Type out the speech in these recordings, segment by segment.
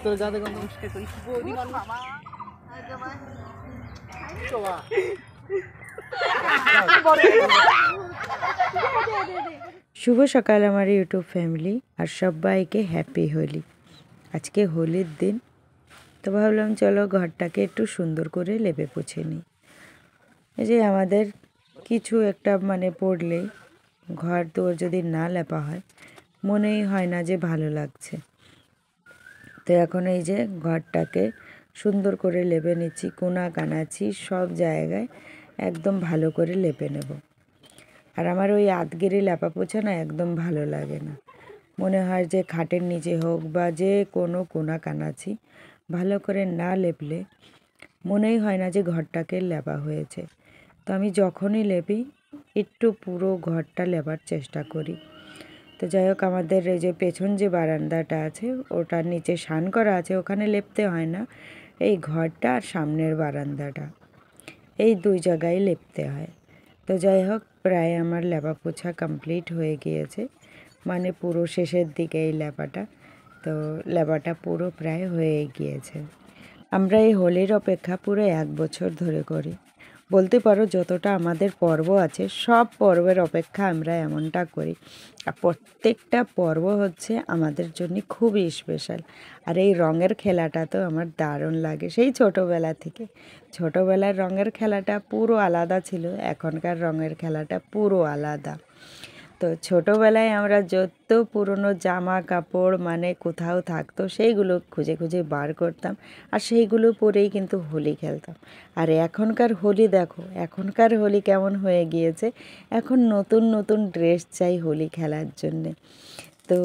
তোর গাতে কোন মুশকিল করিস বৌদি মান মামা চোবা শুভ সকাল আমার ইউটিউব ফ্যামিলি আর সবাইকে হ্যাপি হোলি। আজকে হোলির দিন, তো ভাবলাম চলো ঘরটাকে একটু সুন্দর করে লেপে পুছে নিই। এই যে আমাদের কিছু একটা পড়লে ঘর দোর যদি না লেপা হয় মনেই হয় না যে ভালো লাগছে। তো এখন এই যে ঘরটাকে সুন্দর করে লেপে নিচ্ছি, কোনা কানাচি সব জায়গায় একদম ভালো করে লেপে নেব। আর আমার ওই আধগিরি লেপা পোছা না একদম ভালো লাগে না। মনে হয় যে খাটের নিচে হোক বা যে কোনো কোনা কানাচি ভালো করে না লেপলে মনেই হয় না যে ঘরটাকে লেপা হয়েছে। তো আমি যখনই লেপি একটু পুরো ঘরটা লেপার চেষ্টা করি। তো যাই হোক, আমাদের এই যে পেছন যে বারান্দাটা আছে ওটার নিচে শান করা আছে, ওখানে লেপতে হয় না। এই ঘরটা আর সামনের বারান্দাটা, এই দুই জায়গায় লেপতে হয়। তো যাই হোক, প্রায় আমার লেপা পোছা কমপ্লিট হয়ে গিয়েছে, পুরো শেষের দিকে এই লেপাটা। তো লেপাটা পুরো প্রায় হয়ে গিয়েছে। আমরা এই হোলির অপেক্ষা পুরো 1 বছর ধরে করি বলতে পারো। যতটা আমাদের পর্ব আছে সব পর্বের অপেক্ষা আমরা এমনটা করি। আর প্রত্যেকটা পর্ব হচ্ছে আমাদের জন্য খুবই স্পেশাল। আর এই রঙের খেলাটা তো আমার দারুণ লাগে সেই ছোটোবেলা থেকে। ছোটোবেলার রঙের খেলাটা পুরো আলাদা ছিল, এখনকার রঙের খেলাটা পুরো আলাদা। তো ছোটোবেলায় আমরা যত পুরনো জামা কাপড় কোথাও থাকতো সেইগুলো খুঁজে খুঁজে বার করতাম, আর সেইগুলো পরেই কিন্তু হোলি খেলতাম। আর এখনকার হোলি দেখো, এখনকার হোলি কেমন হয়ে গিয়েছে। এখন নতুন নতুন ড্রেস চাই হোলি খেলার জন্যে। তো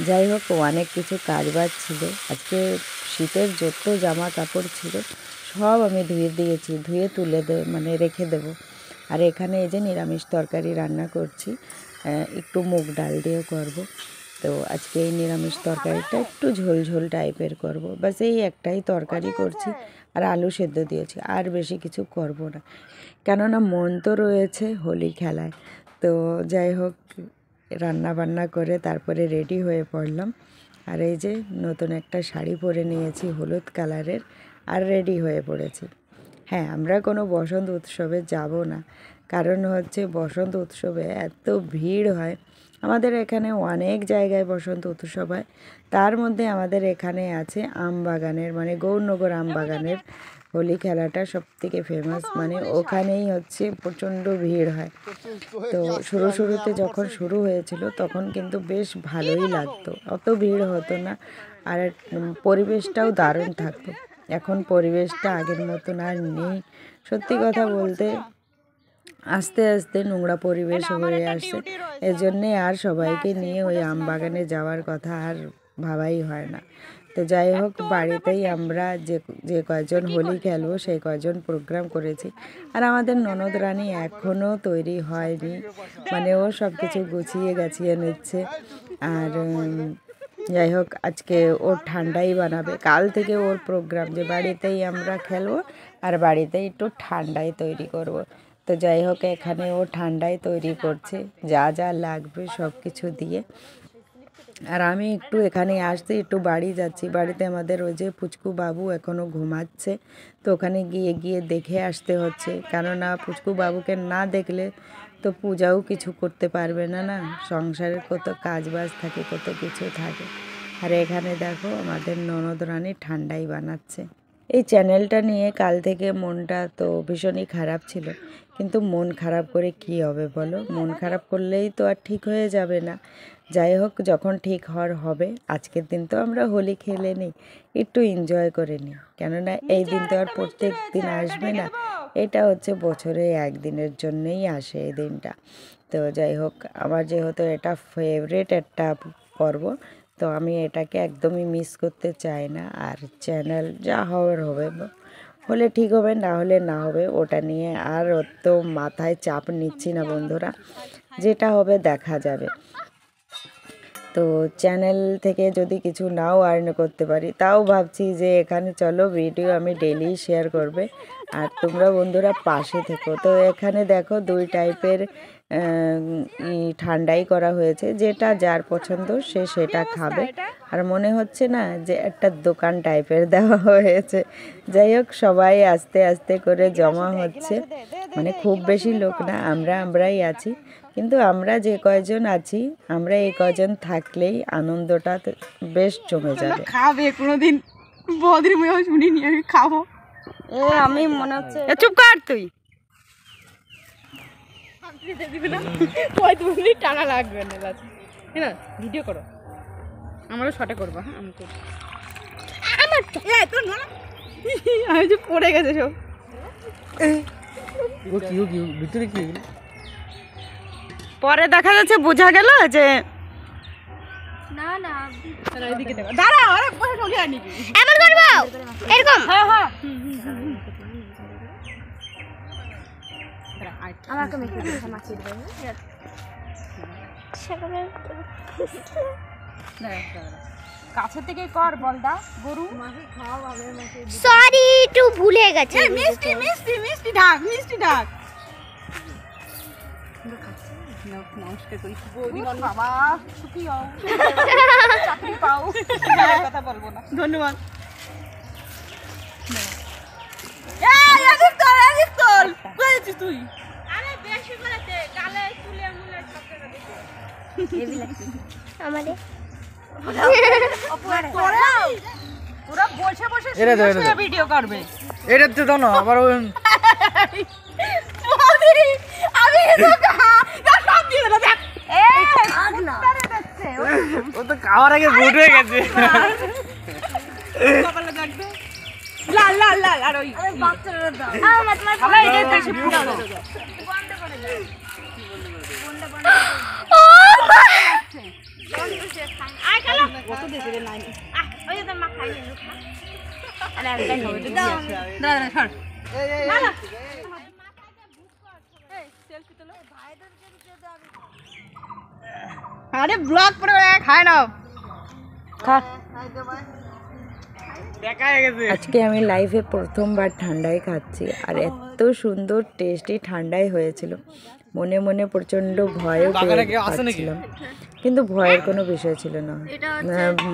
যাই হোক, অনেক কিছু কাজবাজ ছিল। আজকে শীতের যত জামা কাপড় ছিল সব আমি ধুয়ে দিয়েছি, ধুয়ে তুলে রেখে দেবো। আর এখানে এই যে নিরামিষ তরকারি রান্না করছি, একটু মুগ ডাল দিয়ে করব। তো আজকে এই নিরামিষ তরকারিটা একটু ঝোল ঝোল টাইপের করব। বাস এই একটাই তরকারি করছি, আর আলু সেদ্ধ দিয়েছি, আর বেশি কিছু করব না, কেননা মন তো রয়েছে হোলি খেলায়। তো যাই হোক, রান্না বান্না করে তারপরে রেডি হয়ে পড়লাম। আর এই যে নতুন একটা শাড়ি পরে নিয়েছি হলুদ কালারের, আর রেডি হয়ে পড়েছি। হ্যাঁ, আমরা কোনো বসন্ত উৎসবে যাব না, কারণ হচ্ছে বসন্ত উৎসবে এত ভিড় হয়। আমাদের এখানে অনেক জায়গায় বসন্ত উৎসব হয়, তার মধ্যে আমাদের এখানে আছে আমবাগানের গৌরনগর আমবাগানের হোলি খেলাটা সবথেকে ফেমাস। ওখানেই হচ্ছে প্রচণ্ড ভিড় হয়। তো শুরুতে যখন শুরু হয়েছিল তখন কিন্তু বেশ ভালোই লাগতো, অত ভিড় হতো না, আর পরিবেশটাও দারুণ থাকতো। এখন পরিবেশটা আগের মতন আর নেই। সত্যি কথা বলতে আস্তে আস্তে নোংরা পরিবেশ হয়ে আসছে, এজন্যে আর সবাইকে নিয়ে ওই আমবাগানে যাওয়ার কথা আর ভাবাই হয় না। তো যাই হোক, বাড়িতেই আমরা যে কয়জন হোলি খেলবো সেই কয়জন প্রোগ্রাম করেছি। আর আমাদের ননদ রানী এখনও তৈরি হয়নি, ও সব কিছু গুছিয়ে গাছিয়ে নিচ্ছে। আর যাই হোক, আজকে ওর ঠান্ডাই বানাবে। কাল থেকে ওর প্রোগ্রাম যে বাড়িতেই আমরা খেলবো আর বাড়িতেই একটু ঠান্ডাই তৈরি করব। তো যাই হোক, এখানে ও ঠান্ডাই তৈরি করছে, যা যা লাগবে সব কিছু দিয়ে। আর আমি একটু এখানে আসতে একটু বাড়ি যাচ্ছি। বাড়িতে আমাদের ওই যে পুচকু বাবু এখনও ঘুমাচ্ছে, তো ওখানে গিয়ে দেখে আসতে হচ্ছে, কেননা পুচকু বাবুকে না দেখলে তো পূজাও কিছু করতে পারবে না। সংসারের কত কাজবাজ থাকে, কত কিছু থাকে। আর এখানে দেখো আমাদের ননদ রানী ঠান্ডাই বানাচ্ছে। এই চ্যানেলটা নিয়ে কাল থেকে মনটা তো ভীষণই খারাপ ছিল, কিন্তু মন খারাপ করে কি হবে বলো? মন খারাপ করলেই তো আর ঠিক হয়ে যাবে না। যাই হোক, যখন ঠিক হওয়ার হবে, আজকের দিন তো আমরা হোলি খেলে নিই, একটু এনজয় করে নিই, কেননা এই দিন তো আর প্রত্যেক দিন আসবে না। এটা হচ্ছে বছরে একদিনের জন্যই আসে এই দিনটা। তো যাই হোক, আমার যেহেতু এটা ফেভারিট একটা পর্ব, তো আমি এটাকে একদমই মিস করতে চাই না। আর চ্যানেল যা হওয়ার হবে, হলে ঠিক হবে, না হলে না হবে, ওটা নিয়ে আর অত মাথায় চাপ নিচ্ছি না বন্ধুরা, যেটা হবে দেখা যাবে। তো চ্যানেল থেকে যদি কিছু নাও আর্ন করতে পারি, তাও ভাবছি যে এখানে চলো ভিডিও আমি ডেলি শেয়ার করবে, আর তোমরা বন্ধুরা পাশে থেকো। তো এখানে দেখো দুই টাইপের ঠান্ডাই করা হয়েছে, যেটা যার পছন্দ সে সেটা খাবে। আর মনে হচ্ছে না যে একটা দোকান টাইপের দেওয়া হয়েছে। যাই হোক, সবাই আস্তে আস্তে করে জমা হচ্ছে, মানে খুব বেশি লোক না, আমরাই আছি। কিন্তু আমরা যে কয়জন আছি, আমরা এই কয়জন থাকলেই আনন্দটা বেশ জমে যাবে। খাবে কোনোদিন বৌদির মুখে শুনিনি আমি খাবো। আমি মনে হচ্ছে চুপ কর তুই। টানা লাগবে না, হ্যাঁ ভিডিও করো, আমারও শর্টে করবো। হ্যাঁ আমি করবো। আমি যে পড়ে গেছে সব। ভিতরে কি পরে দেখা যাচ্ছে, বোঝা গেল যে না না এদিকে দেখো, দাঁড়া আরে বসে চলে আনি কি এমন করবো এরকম। হ্যাঁ হ্যাঁ আমাকে মেখে দিতে মাখিয়ে দেবে। কাছে থেকে কর বলদা গরু। সরি একটু ভুলে গেছে। মিষ্টি মিষ্টি মিষ্টি ঢাক, মিষ্টি ঢাক। নমস্কার করি বৌদিগণ, বাবা সুখী হও, চাকরি পাও, কথা বলবো না, ধন্যবাদ। তুই আমাদের তোরা বসে বসে ভিডিও করবে। এটা তো দাও না আবার ওই আমি সব দিয়ে দিলাম, দেখ ও তো খাওয়ার আগে ভুট হয়ে গেছে। কপালে দেখবে লাল লাল লাল। আর ওই বাচ্চারা দাও আমার এটা বেশি ফুটানো। ও আই খালো কত দেশে রে নাই। ওই যে মা খাই নি আরে আমি খাবো তো দাঁড়া দাঁড়া ছাড়। আরে ব্লগ করে খায় না, খা। দেখা হয়ে গেছে। আজকে আমি লাইভে প্রথমবার ঠান্ডাই খাচ্ছি, আর এত সুন্দর টেস্টি ঠান্ডাই হয়েছিল। মনে মনে প্রচণ্ড ভয়ও পাচ্ছিলাম, কিন্তু ভয়ের কোনো বিষয় ছিল না।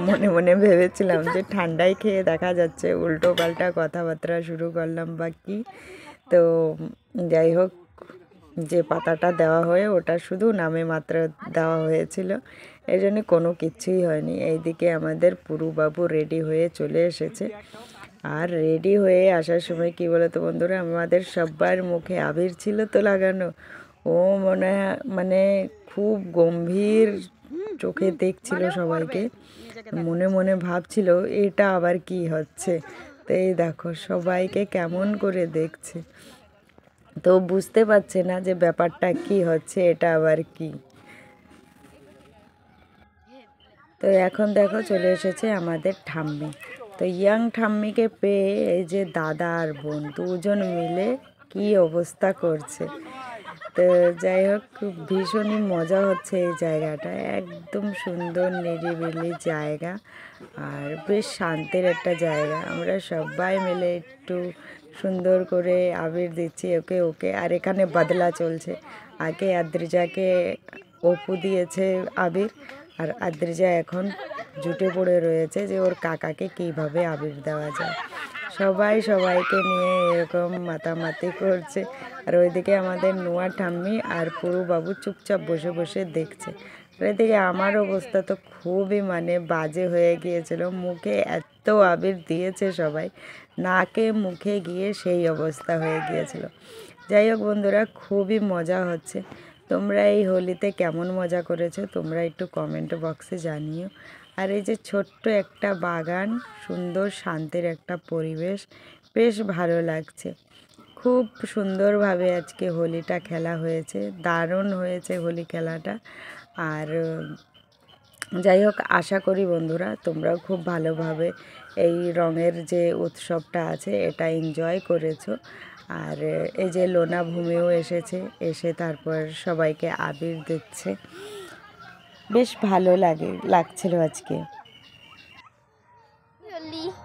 মনে মনে ভেবেছিলাম যে ঠান্ডাই খেয়ে দেখা যাচ্ছে, উল্টো পাল্টা কথাবার্তা শুরু করলাম বা কি। তো যাই হোক, যে পাতাটা দেওয়া হয় ওটা শুধু নামে মাত্র দেওয়া হয়েছিল, এই জন্য কোনো কিচ্ছুই হয়নি। এইদিকে আমাদের পুরুবাবু রেডি হয়ে চলে এসেছে। আর রেডি হয়ে আসার সময় কি বলতো বন্ধুরা, আমাদের সবার মুখে আবির ছিল তো লাগানো। ও মানে খুব গম্ভীর চোখে দেখছিল সবাইকে, মনে মনে ভাবছিল এটা আবার কি হচ্ছে। তো এই দেখো সবাইকে কেমন করে দেখছে, তো বুঝতে পারছে না যে ব্যাপারটা কি হচ্ছে, এটা আবার কি। তো এখন দেখো চলে এসেছে আমাদের ঠাম্মি। তো ইয়াং ঠাম্মিকে পেয়ে এই যে দাদা আর বোন দুজন মিলে কি অবস্থা করছে। তো যাই হোক, ভীষণই মজা হচ্ছে এই জায়গাটা, একদম সুন্দর নিরিবিলি জায়গা আর বেশ শান্তির একটা জায়গা। আমরা সবাই মিলে একটু সুন্দর করে আবির দিচ্ছি ওকে ওকে। আর এখানে বদলা চলছে, আগে আদ্রিজাকে অপু দিয়েছে আবির, আর আদ্রিজা এখন জুটে পড়ে রয়েছে যে ওর কাকাকে কিভাবে আবির দেওয়া যায়। সবাই সবাইকে নিয়ে এরকম মাতামাতি করছে। আর ওইদিকে আমাদের নোয়া ঠাম্মি আর পুরু বাবু চুপচাপ বসে বসে দেখছে। আর এদিকে আমার অবস্থা তো খুবই মানে বাজে হয়ে গিয়েছিল, মুখে এত আবির দিয়েছে সবাই, নাকে মুখে গিয়ে সেই অবস্থা হয়ে গিয়েছিল। যাই হোক বন্ধুরা, খুবই মজা হচ্ছে। তোমরা এই হোলিতে কেমন মজা করেছো তোমরা একটু কমেন্ট বক্সে জানিও। আর এই যে ছোট্ট একটা বাগান, সুন্দর শান্তির একটা পরিবেশ, বেশ ভালো লাগছে। খুব সুন্দরভাবে আজকে হোলিটা খেলা হয়েছে, দারুণ হয়েছে হোলি খেলাটা। আর যাই হোক, আশা করি বন্ধুরা তোমরাও খুব ভালোভাবে এই রঙের যে উৎসবটা আছে এটা এনজয় করেছো। আর এই যে লোনা ভূমিও এসে তারপর সবাইকে আবির দিচ্ছে, বেশ ভালো লাগছিল আজকে।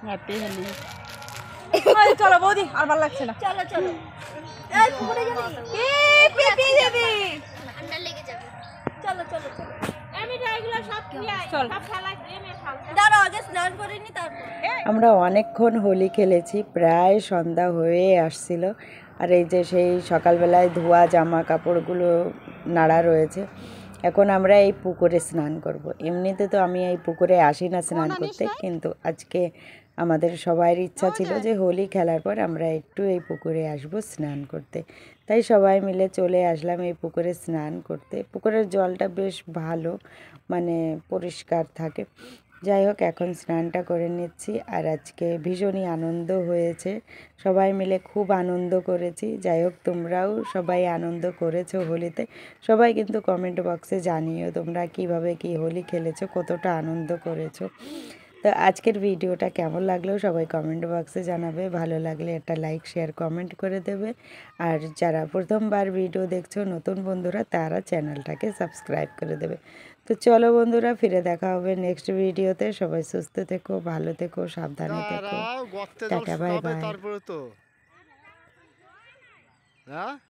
হ্যাপি হোলি। চলো বৌদি, আর ভালো লাগছে না। চলো চলো এই পুকুরে যাবি? চলো চলো চলো চল দাঁড়াও আগে স্নান করে নি তারপর আমরা অনেকক্ষণ হোলি খেলেছি, প্রায় সন্ধ্যা হয়ে আসছিল। আর এই যে সেই সকালবেলায় ধোয়া জামা কাপড়গুলো নাড়া রয়েছে। এখন আমরা এই পুকুরে স্নান করব। এমনিতে তো আমি এই পুকুরে আসি না স্নান করতে, কিন্তু আজকে আমাদের সবার ইচ্ছা ছিল যে হোলি খেলার পর আমরা একটু এই পুকুরে আসব স্নান করতে। তাই সবাই মিলে চলে আসলাম এই পুকুরে স্নান করতে। পুকুরের জলটা বেশ ভালো, মানে পরিষ্কার থাকে। যাই হোক, এখন স্নানটা করে নিচ্ছি। আর আজকে ভীষণই আনন্দ হয়েছে, সবাই মিলে খুব আনন্দ করেছি। যাই হোক, তোমরাও সবাই আনন্দ করেছো হোলিতে। সবাই কিন্তু কমেন্ট বক্সে জানিও তোমরা কিভাবে কি হোলি খেলেছো, কতটা আনন্দ করেছো। তো আজকের ভিডিওটা কেমন লাগলো সবাই কমেন্ট বক্সে জানাবে। ভালো লাগলে একটা লাইক শেয়ার কমেন্ট করে দেবে। আর যারা প্রথমবার ভিডিও দেখছো নতুন বন্ধুরা, তারা চ্যানেলটাকে সাবস্ক্রাইব করে দেবে। তো চলো বন্ধুরা, ফিরে দেখা হবে নেক্সট ভিডিওতে। সবাই সুস্থ থেকো, ভালো থেকো, সাবধানে থেকো। Tata, bye bye. তারপরে তো